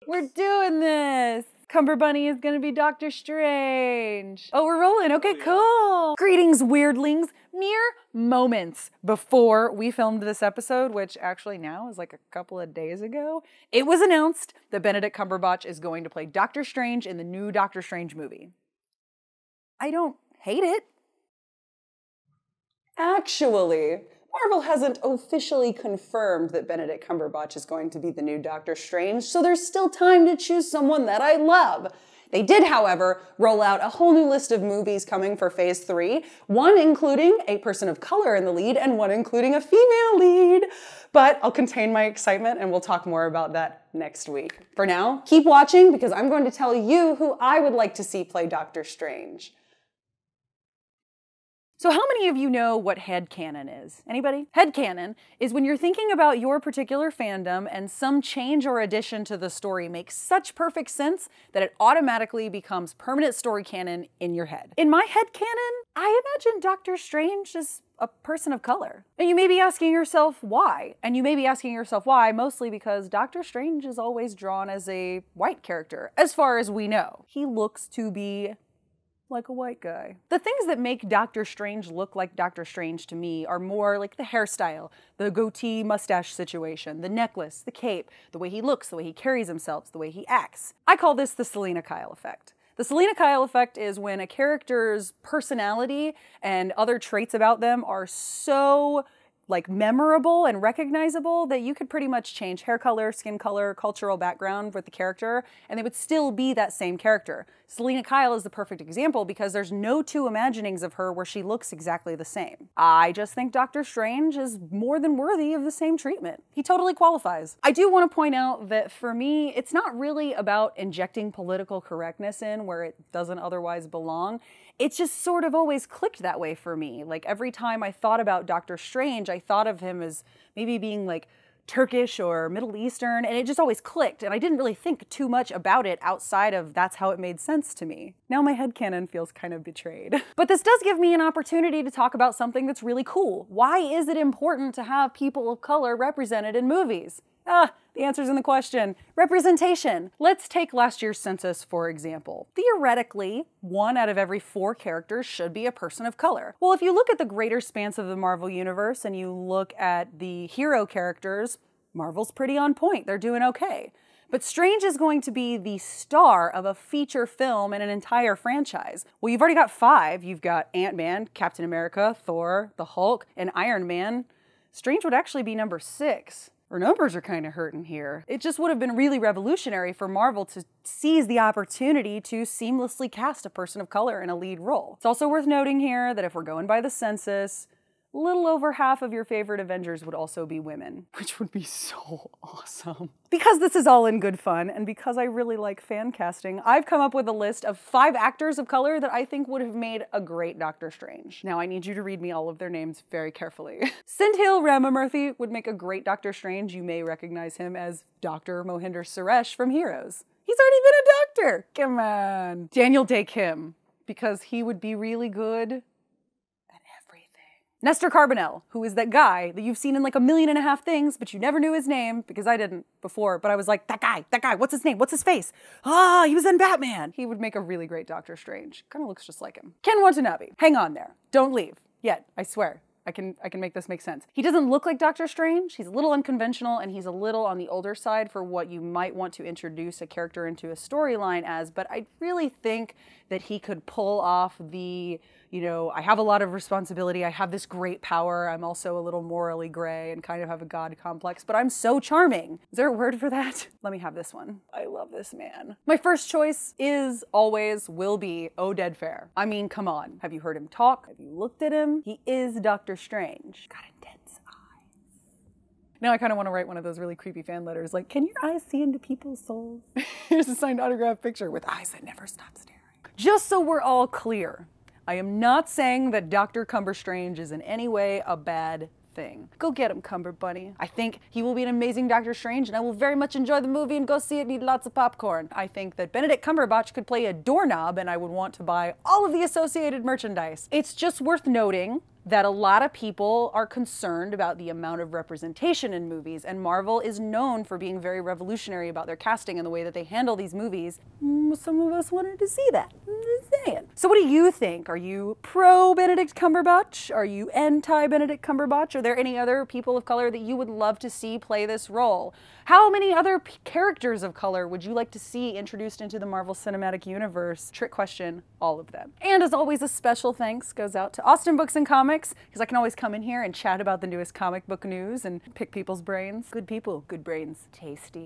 We're doing this. Cumberbunny is gonna be Doctor Strange. Oh, we're rolling. Okay, cool. Greetings, weirdlings. Mere moments before we filmed this episode, which actually now is like a couple of days ago, it was announced that Benedict Cumberbatch is going to play Doctor Strange in the new Doctor Strange movie. I don't hate it. Actually, Marvel hasn't officially confirmed that Benedict Cumberbatch is going to be the new Doctor Strange, so there's still time to choose someone that I love. They did, however, roll out a whole new list of movies coming for Phase 3, one including a person of color in the lead and one including a female lead. But I'll contain my excitement and we'll talk more about that next week. For now, keep watching because I'm going to tell you who I would like to see play Doctor Strange. So how many of you know what headcanon is? Anybody? Headcanon is when you're thinking about your particular fandom and some change or addition to the story makes such perfect sense that it automatically becomes permanent story canon in your head. In my headcanon, I imagine Doctor Strange as a person of color. And you may be asking yourself why. And you may be asking yourself why mostly because Doctor Strange is always drawn as a white character, as far as we know. He looks to be like a white guy. The things that make Doctor Strange look like Doctor Strange to me are more like the hairstyle, the goatee mustache situation, the necklace, the cape, the way he looks, the way he carries himself, the way he acts. I call this the Selina Kyle effect. The Selina Kyle effect is when a character's personality and other traits about them are so memorable and recognizable that you could pretty much change hair color, skin color, cultural background with the character, and they would still be that same character. Selina Kyle is the perfect example because there's no two imaginings of her where she looks exactly the same. I just think Doctor Strange is more than worthy of the same treatment. He totally qualifies. I do want to point out that for me, it's not really about injecting political correctness in where it doesn't otherwise belong. It's just sort of always clicked that way for me. Like every time I thought about Doctor Strange, I thought of him as maybe being like Turkish or Middle Eastern, and it just always clicked, and I didn't really think too much about it outside of that's how it made sense to me. Now my headcanon feels kind of betrayed. But this does give me an opportunity to talk about something that's really cool. Why is it important to have people of color represented in movies? The answer's in the question. Representation. Let's take last year's census, for example. Theoretically, 1 out of every 4 characters should be a person of color. Well, if you look at the greater spans of the Marvel Universe and you look at the hero characters, Marvel's pretty on point. They're doing okay. But Strange is going to be the star of a feature film in an entire franchise. Well, you've already got 5. You've got Ant-Man, Captain America, Thor, the Hulk, and Iron Man. Strange would actually be number 6. Our numbers are kind of hurting here. It just would have been really revolutionary for Marvel to seize the opportunity to seamlessly cast a person of color in a lead role. It's also worth noting here that if we're going by the census, a little over half of your favorite Avengers would also be women, which would be so awesome. Because this is all in good fun, and because I really like fan casting, I've come up with a list of 5 actors of color that I think would have made a great Doctor Strange. Now I need you to read me all of their names very carefully. Sindhil Ramamurthy would make a great Doctor Strange. You may recognize him as Dr. Mohinder Suresh from Heroes. He's already been a doctor. Come on. Daniel Day Kim, because he would be really good. Nestor Carbonell, who is that guy that you've seen in like 1.5 million things, but you never knew his name, because I didn't before, but I was like, that guy, what's his name, what's his face? He was in Batman. He would make a really great Doctor Strange. Kind of looks just like him. Ken Watanabe, hang on there. Don't leave. Yet, I swear. I can make this make sense. He doesn't look like Doctor Strange. He's a little unconventional and he's a little on the older side for what you might want to introduce a character into a storyline as, but I really think that he could pull off the, I have a lot of responsibility, I have this great power, I'm also a little morally gray and kind of have a god complex, but I'm so charming. Is there a word for that? Let me have this one. I love this man. My first choice will be Oded Fair. I mean, come on. Have you heard him talk? Have you looked at him? He is Doctor Strange. Got intense eyes. Now I kind of want to write one of those really creepy fan letters like, can your eyes see into people's souls? Here's a signed autograph picture with eyes that never stop staring. Just so we're all clear, I am not saying that Dr. Cumberstrange is in any way a bad thing. Go get him, Cumberbunny. I think he will be an amazing Doctor Strange, and I will very much enjoy the movie and go see it and eat lots of popcorn. I think that Benedict Cumberbatch could play a doorknob, and I would want to buy all of the associated merchandise. It's just worth noting that a lot of people are concerned about the amount of representation in movies, and Marvel is known for being very revolutionary about their casting and the way that they handle these movies. Some of us wanted to see that. I'm just saying. So what do you think? Are you pro Benedict Cumberbatch? Are you anti Benedict Cumberbatch? Are there any other people of color that you would love to see play this role? How many other characters of color would you like to see introduced into the Marvel Cinematic Universe? Trick question, all of them. And as always, a special thanks goes out to Austin Books and Comics, because I can always come in here and chat about the newest comic book news and pick people's brains. Good people, good brains, tasty.